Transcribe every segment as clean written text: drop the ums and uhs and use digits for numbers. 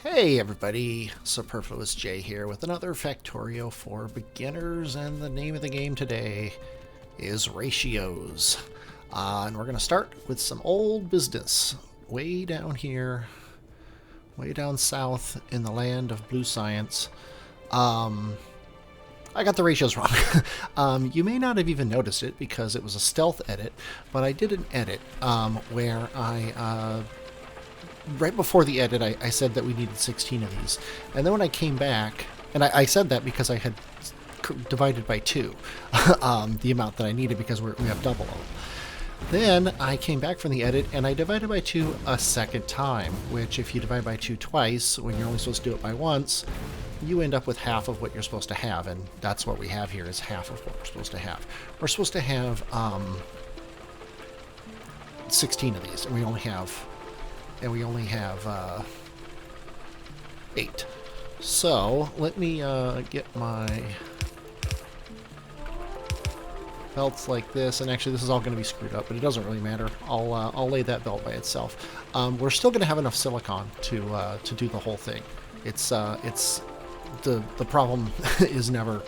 Hey everybody, Superfluous J here with another Factorio for beginners, and the name of the game today is Ratios. And we're going to start with some old business way down here, way down south in the land of blue science. I got the ratios wrong. You may not have even noticed it because it was a stealth edit, but I did an edit where I right before the edit, I said that we needed 16 of these. And then when I came back, and I said that because I had divided by 2 the amount that I needed because we have double of them. Then I came back from the edit and I divided by 2 a second time, which if you divide by 2 twice, when you're only supposed to do it by once, you end up with half of what you're supposed to have, and that's what we have here is half of what we're supposed to have. We're supposed to have 16 of these, and we only have 8. So let me get my belts like this, and actually this is all going to be screwed up, but it doesn't really matter. I'll lay that belt by itself. We're still going to have enough silicon to do the whole thing. It's the problem is never.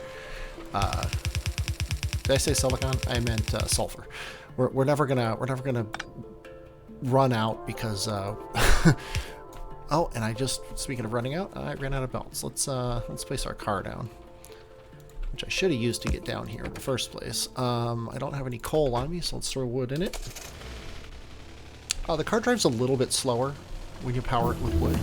Did I say silicon? I meant sulfur. We're never gonna run out because oh, and I just, speaking of running out, I ran out of belts. Let's place our car down, which I should have used to get down here in the first place. I don't have any coal on me, so let's throw wood in it. The car drives a little bit slower when you power it with wood,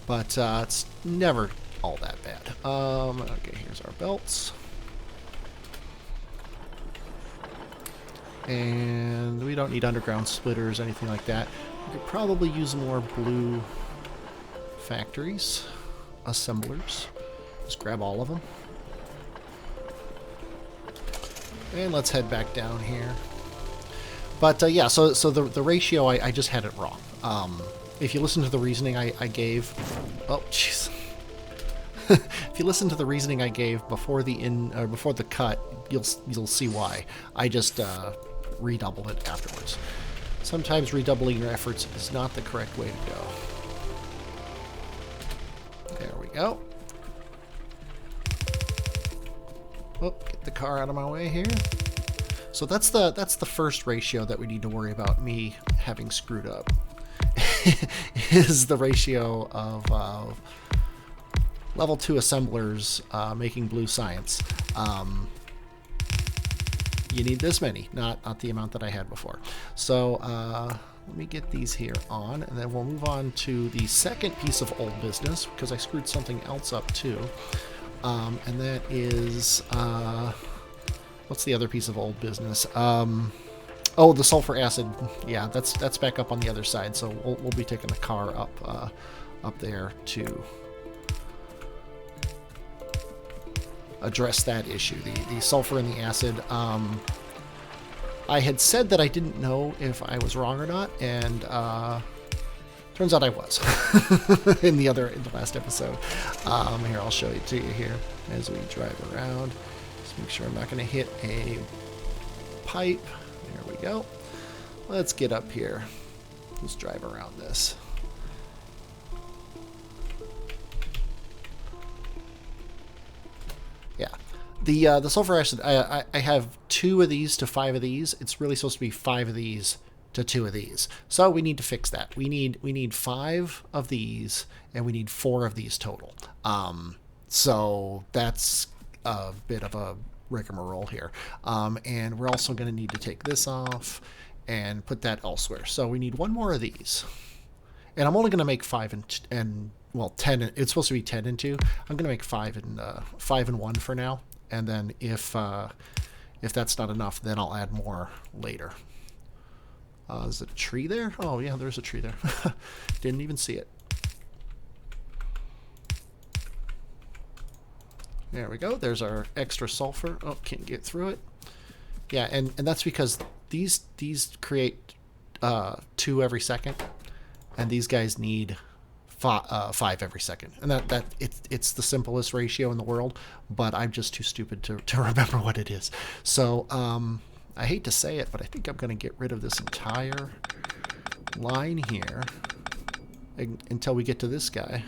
but it's never all that bad. Okay, here's our belts. And we don't need underground splitters, anything like that. We could probably use more blue factories, assemblers. Just grab all of them. And let's head back down here. But yeah, so the ratio, I just had it wrong. If you listen to the reasoning I gave... Oh, jeez. If you listen to the reasoning I gave before the cut, you'll see why. I just redoubled it afterwards. Sometimes redoubling your efforts is not the correct way to go. There we go. Oh, get the car out of my way here. So that's the first ratio that we need to worry about me having screwed up. Is the ratio of level 2 assemblers making blue science. You need this many, not the amount that I had before. So let me get these here on, and then we'll move on to the second piece of old business, because I screwed something else up too. And that is, what's the other piece of old business? Oh, the sulfur acid. Yeah, that's back up on the other side, so we'll be taking the car up there to address that issue, the sulfur and the acid. I had said that I didn't know if I was wrong or not, and turns out I was in the last episode. Here, I'll show it to you here as we drive around. Just make sure I'm not going to hit a pipe. There we go. Let's get up here. Let's drive around this. Yeah, the sulfur acid, I have 2 of these to 5 of these. It's really supposed to be 5 of these to 2 of these. So we need to fix that. We need 5 of these, and we need 4 of these total. So that's a bit of a rigmarole here. And we're also going to need to take this off and put that elsewhere. So we need 1 more of these. And I'm only going to make 5 and well, 10. It's supposed to be 10 and 2. I'm going to make 5 and 1 for now. And then if that's not enough, then I'll add more later. Is it a tree there? Oh yeah, there's a tree there. Didn't even see it. There we go. There's our extra sulfur. Oh, can't get through it. Yeah, and that's because these create 2 every second, and these guys need 5 every second, and that it's the simplest ratio in the world, but I'm just too stupid to remember what it is. So I hate to say it, but I think I'm going to get rid of this entire line here until we get to this guy.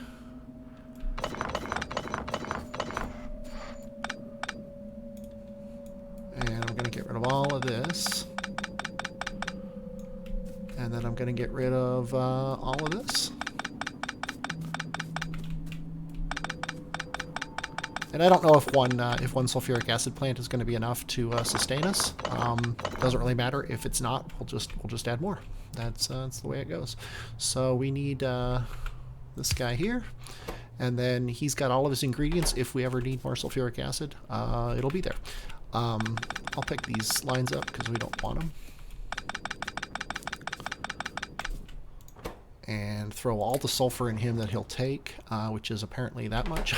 And I'm going to get rid of all of this. And then I'm going to get rid of all of this. And I don't know if one sulfuric acid plant is going to be enough to sustain us. Doesn't really matter. If it's not, we'll just add more. That's the way it goes. So we need this guy here, and then he's got all of his ingredients. If we ever need more sulfuric acid, it'll be there. I'll pick these lines up because we don't want them. And throw all the sulfur in him that he'll take, which is apparently that much.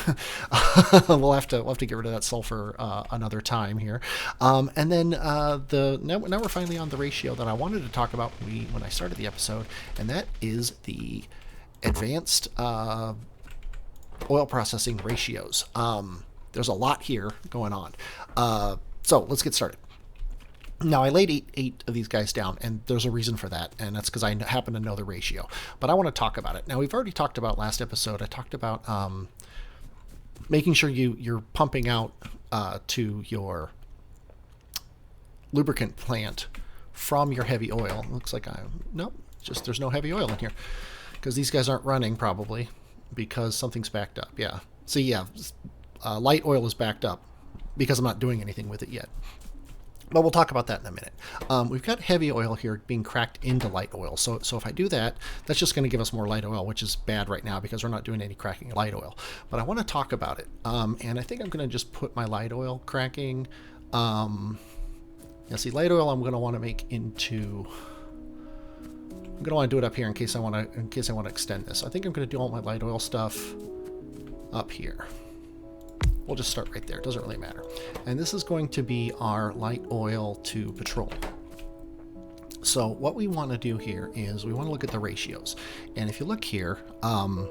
we'll have to get rid of that sulfur another time here. And then now we're finally on the ratio that I wanted to talk about when I started the episode, and that is the advanced oil processing ratios. There's a lot here going on. So let's get started. Now, I laid eight of these guys down, and there's a reason for that, and that's because I happen to know the ratio. But I want to talk about it. Now, we've already talked about last episode. I talked about making sure you're pumping out to your lubricant plant from your heavy oil. Looks like nope, just there's no heavy oil in here because these guys aren't running probably because something's backed up. Yeah. See, yeah, light oil is backed up because I'm not doing anything with it yet. But we'll talk about that in a minute. We've got heavy oil here being cracked into light oil. So if I do that, that's just going to give us more light oil, which is bad right now because we're not doing any cracking light oil. But I want to talk about it. And I think I'm going to just put my light oil cracking. See, light oil I'm going to want to make into... I'm going to want to do it up here in case I want to extend this. I think I'm going to do all my light oil stuff up here. We'll just start right there. It doesn't really matter. And this is going to be our light oil to petroleum. So what we want to do here is we want to look at the ratios. And if you look here, well,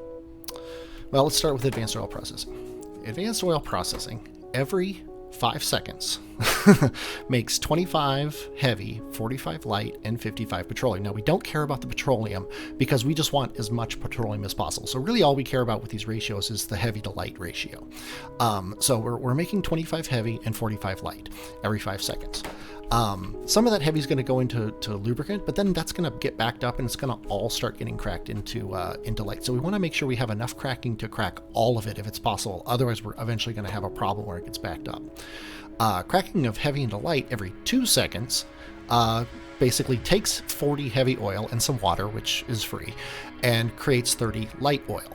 let's start with advanced oil processing. Advanced oil processing, every 5 seconds makes 25 heavy, 45 light, and 55 petroleum. Now, we don't care about the petroleum because we just want as much petroleum as possible. So really all we care about with these ratios is the heavy to light ratio. So we're making 25 heavy and 45 light every 5 seconds. Some of that heavy is going to go into lubricant, but then that's going to get backed up and it's going to all start getting cracked into light. So we want to make sure we have enough cracking to crack all of it if it's possible. Otherwise, we're eventually going to have a problem where it gets backed up. Cracking of heavy into light every 2 seconds basically takes 40 heavy oil and some water, which is free, and creates 30 light oil.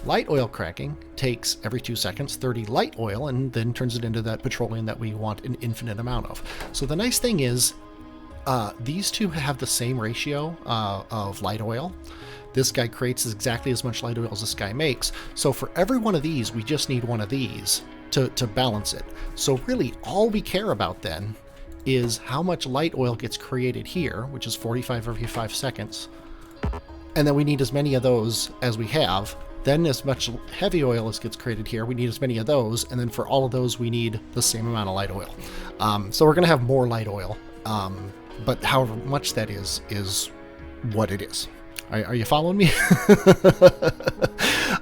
Light oil cracking takes every 2 seconds 30 light oil and then turns it into that petroleum that we want an infinite amount of. So the nice thing is these two have the same ratio of light oil. This guy creates exactly as much light oil as this guy makes. So for every one of these, we just need one of these to balance it. So really all we care about then is how much light oil gets created here, which is 45 every 5 seconds. And then we need as many of those as we have. Then as much heavy oil as gets created here, we need as many of those. And then for all of those, we need the same amount of light oil. So we're going to have more light oil. But however much that is what it is. Are you following me?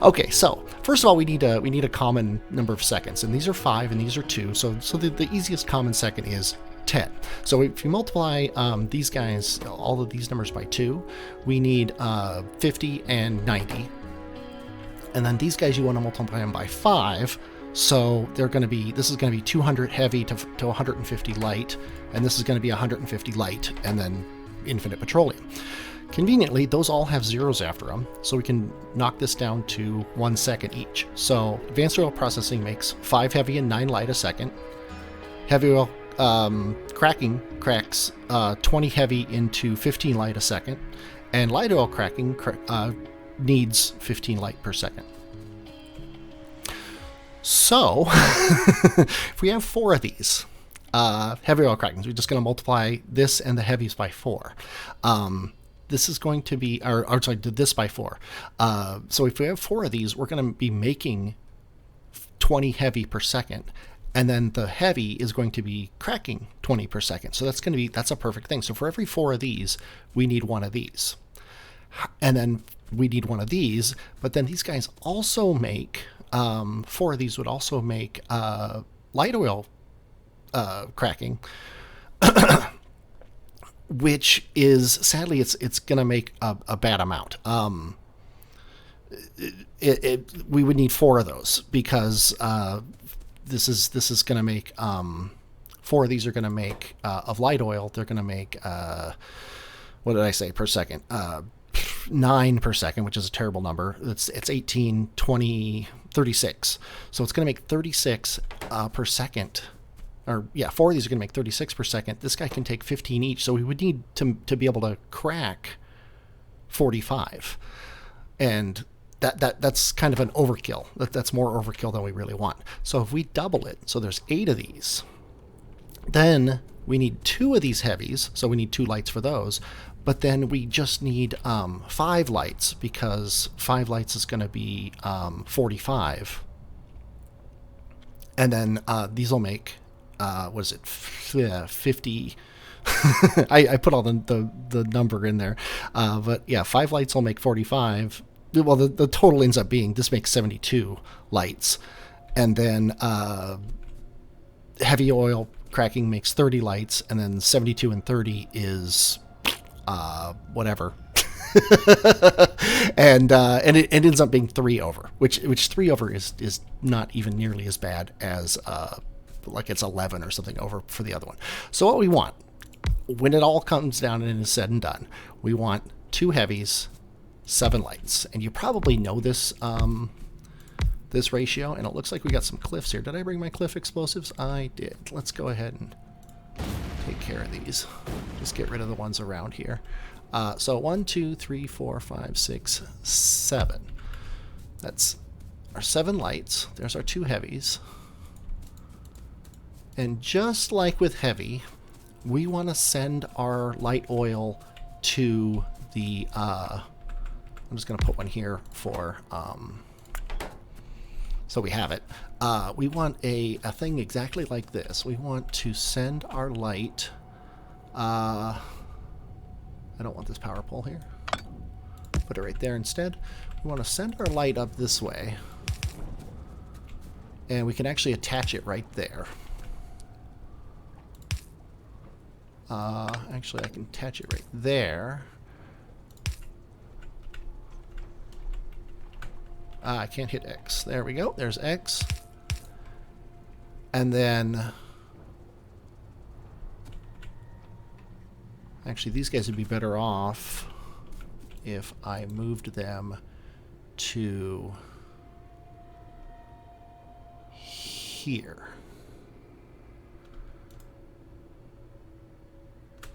Okay, so first of all, we need a common number of seconds, and these are 5 and these are 2. So the easiest common second is 10. So if you multiply these guys, all of these numbers by 2, we need 50 and 90. And then these guys, you want to multiply them by 5. So this is going to be 200 heavy to 150 light, and this is going to be 150 light, and then infinite petroleum. Conveniently, those all have zeros after them, so we can knock this down to 1 second each. So advanced oil processing makes 5 heavy and 9 light a second. Heavy oil cracking cracks 20 heavy into 15 light a second, and light oil cracking needs 15 light per second. So if we have 4 of these heavy oil crackings, we're just going to multiply this and the heavies by 4. This is going to be, this by 4. So if we have 4 of these, we're going to be making 20 heavy per second. And then the heavy is going to be cracking 20 per second. So that's a perfect thing. So for every 4 of these, we need 1 of these. And then we need one of these, but then these guys also make, 4 of these would also make light oil cracking, which is, sadly, it's going to make a bad amount. We would need 4 of those because this is going to make 4 of these are going to make of light oil. They're going to make what did I say per second? 9 per second, which is a terrible number. It's 18, 20, 36. So it's going to make 36 per second. Or yeah, 4 of these are going to make 36 per second. This guy can take 15 each. So we would need to be able to crack 45. And that's kind of an overkill. That's more overkill than we really want. So if we double it, so there's 8 of these, then we need 2 of these heavies, so we need 2 lights for those. But then we just need 5 lights, because 5 lights is going to be 45. And then these will make, what is it, 50... I put all the number in there. But yeah, 5 lights will make 45. Well, the total ends up being, this makes 72 lights. And then heavy oil cracking makes 30 lights. And then 72 and 30 is whatever. and it ends up being 3 over, which 3 over is not even nearly as bad as like it's 11 or something over for the other one. So what we want, when it all comes down and is said and done, we want 2 heavies, 7 lights. And you probably know this this ratio, and it looks like we got some cliffs here. Did I bring my cliff explosives? I did. Let's go ahead and take care of these. Just get rid of the ones around here. So 1, 2, 3, 4, 5, 6, 7. That's our 7 lights. There's our 2 heavies. And just like with heavy, we want to send our light oil to the, I'm just going to put one here for, so we have it. We want a thing exactly like this. We want to send our light, I don't want this power pole here. Put it right there instead. We want to send our light up this way. And we can actually attach it right there. Actually, I can attach it right there. I can't hit X. There we go. There's X. And then... Actually, these guys would be better off if I moved them to here.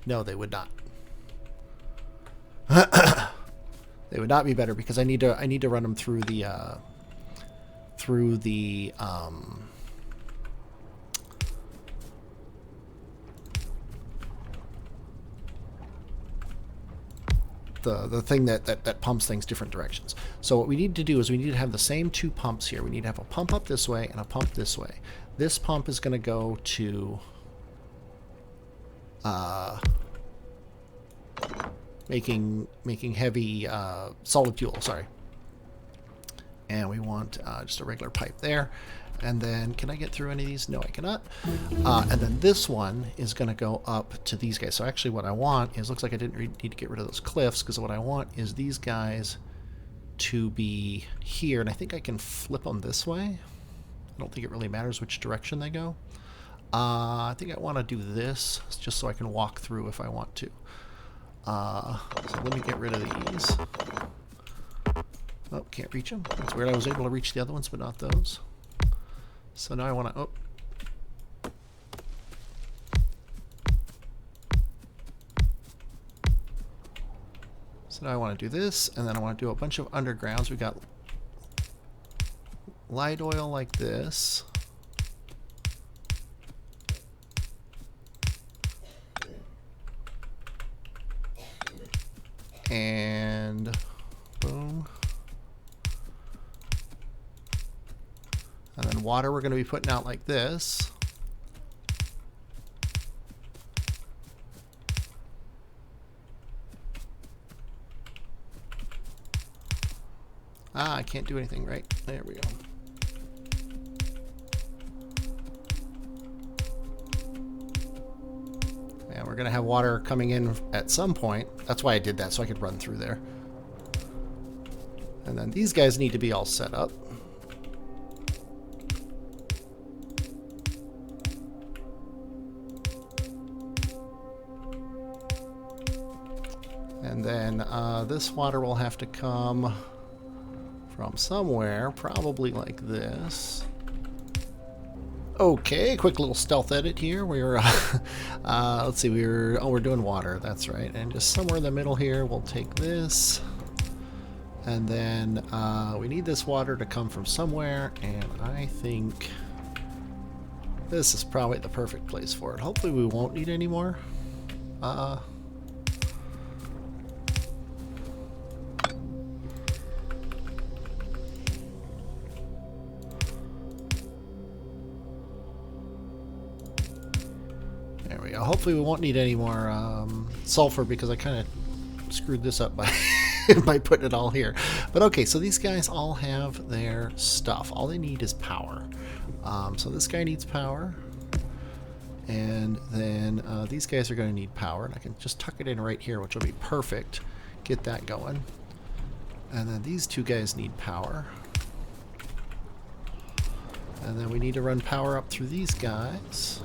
No, they would not. They would not be better because I need to run them through the the thing that pumps things different directions. So what we need to do is we need to have the same 2 pumps here. We need to have a pump up this way and a pump this way. This pump is going to go to making heavy solid fuel, sorry. And we want just a regular pipe there. And then, can I get through any of these? No, I cannot. And then this one is going to go up to these guys. So actually what I want is, looks like I didn't need to get rid of those cliffs, because what I want is these guys to be here. And I think I can flip them this way. I don't think it really matters which direction they go. I think I want to do this just so I can walk through if I want to. So let me get rid of these. Oh, can't reach them. That's weird. I was able to reach the other ones, but not those. So now I want to... Oh. So now I want to do this, and then I want to do a bunch of undergrounds. We got light oil like this. And boom. And then water we're going to be putting out like this. Ah, I can't do anything, right? There we go. Yeah, we're going to have water coming in at some point. That's why I did that, so I could run through there. And then these guys need to be all set up. And then this water will have to come from somewhere, probably like this. Okay, quick little stealth edit here. We're let's see, we're doing water. That's right. And just somewhere in the middle here, we'll take this. And then we need this water to come from somewhere, and I think this is probably the perfect place for it. Hopefully we won't need any more. There we go. Hopefully we won't need any more sulfur, because I kind of screwed this up by by putting it all here. But okay, so these guys all have their stuff. All they need is power. So this guy needs power. And then these guys are going to need power. And I can just tuck it in right here, which will be perfect. Get that going. And then these two guys need power. And then we need to run power up through these guys.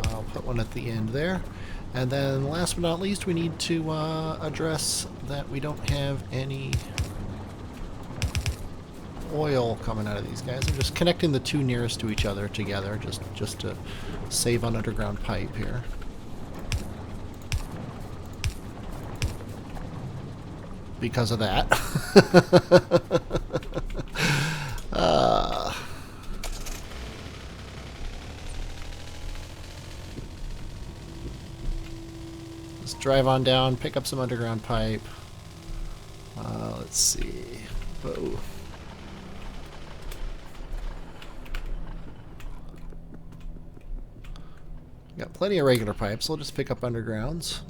I'll put one at the end there. And then last but not least, we need to address that we don't have any oil coming out of these guys. I'm just connecting the two nearest to each other together, just to save on underground pipe here. Because of that. Let's drive on down, pick up some underground pipe. Let's see. Whoa. Got plenty of regular pipes, so we'll just pick up undergrounds.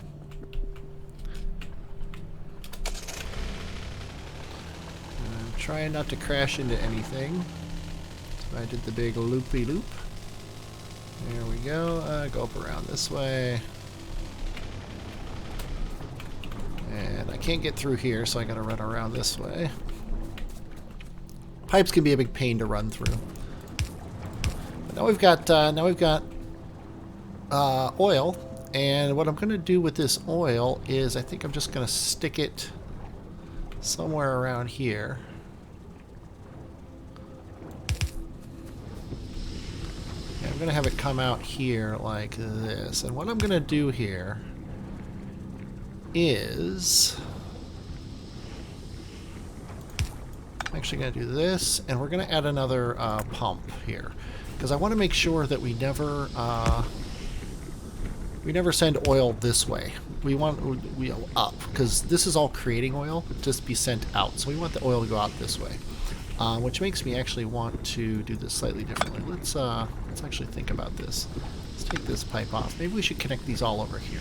I'm trying not to crash into anything. So I did the big loopy-loop. There we go. Go up around this way. And I can't get through here, so I gotta run around this way. Pipes can be a big pain to run through. But now we've got oil, and what I'm going to do with this oil is I think I'm just going to stick it somewhere around here. And I'm going to have it come out here like this. And what I'm going to do here is I'm actually going to do this, and we're going to add another pump here, because I want to make sure that we never send oil this way. We want up, because this is all creating oil to be sent out. So we want the oil to go out this way, which makes me actually want to do this slightly differently. Let's actually think about this. Let's take this pipe off. Maybe we should connect these all over here.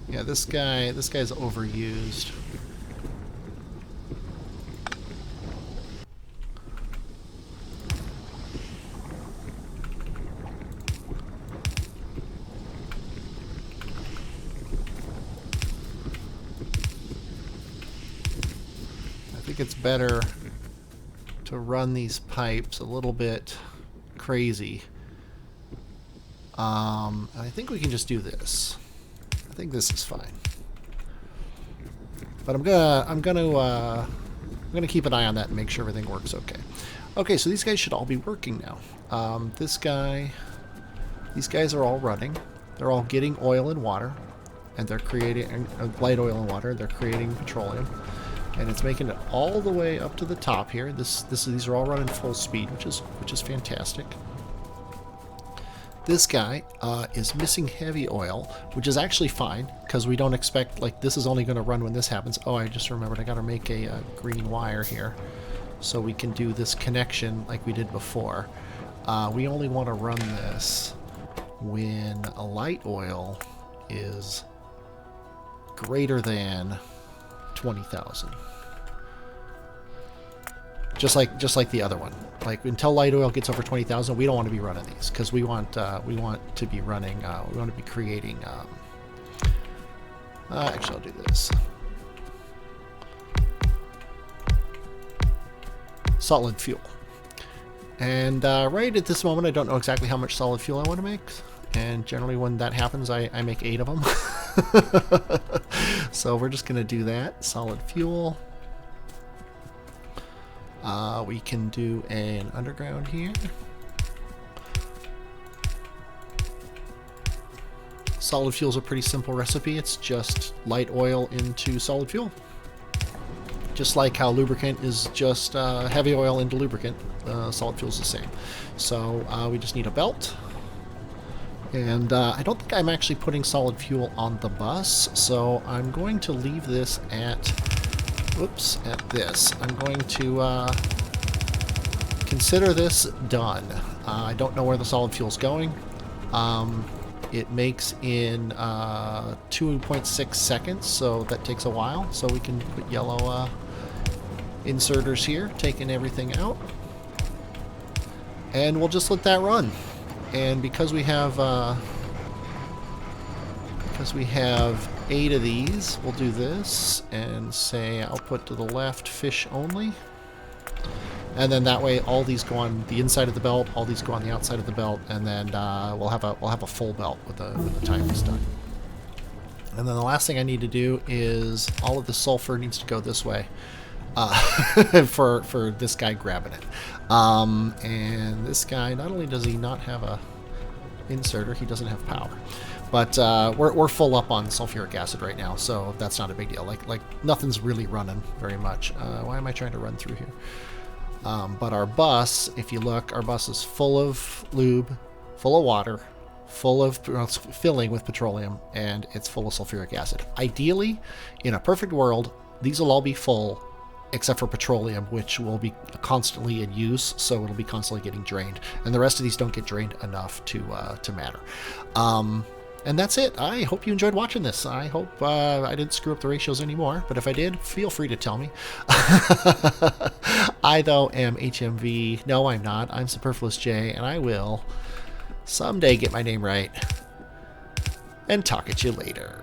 Yeah, this guy's overused. I think it's better to run these pipes a little bit crazy. I think we can just do this. I think this is fine. But I'm gonna keep an eye on that and make sure everything works okay. Okay, so these guys should all be working now. These guys are all running. They're all getting oil and water, and they're creating light oil and water. They're creating petroleum, and it's making it all the way up to the top here. These are all running full speed, which is fantastic. This guy is missing heavy oil, which is actually fine, because we don't expect, like, this is only going to run when this happens. Oh, I just remembered I got to make a green wire here so we can do this connection like we did before. We only want to run this when a light oil is greater than 20,000. Just like the other one. Like until light oil gets over 20,000, we don't want to be running these because we want to be running. We want to be creating. Actually, I'll do this. Solid fuel. And right at this moment, I don't know exactly how much solid fuel I want to make. And generally when that happens, I make 8 of them. So we're just going to do that. Solid fuel. We can do an underground here. Solid fuel is a pretty simple recipe. It's just light oil into solid fuel. Just like how lubricant is just heavy oil into lubricant, solid fuel is the same. So we just need a belt. And I don't think I'm actually putting solid fuel on the bus, so I'm going to leave this at this. I'm going to consider this done. I don't know where the solid fuel is going. It makes in 2.6 seconds, so that takes a while. So we can put yellow inserters here, taking everything out. And we'll just let that run. And because we have 8 of these, we'll do this and say output to the left, fish only. And then that way all these go on the inside of the belt, all these go on the outside of the belt, and then we'll have a full belt with the timings done. And then the last thing I need to do is all of the sulfur needs to go this way for this guy grabbing it. And this guy, not only does he not have a inserter, he doesn't have power. But we're full up on sulfuric acid right now, so that's not a big deal. Like nothing's really running very much. Why am I trying to run through here? But our bus, if you look, our bus is full of lube, full of water, it's filling with petroleum, and it's full of sulfuric acid. Ideally, in a perfect world, these will all be full, except for petroleum, which will be constantly in use, so it'll be constantly getting drained. And the rest of these don't get drained enough to matter. And that's it. I hope you enjoyed watching this. I hope I didn't screw up the ratios anymore, but if I did, feel free to tell me. I, though, am HMV. No, I'm not. I'm Superfluous J, and I will someday get my name right and talk at you later.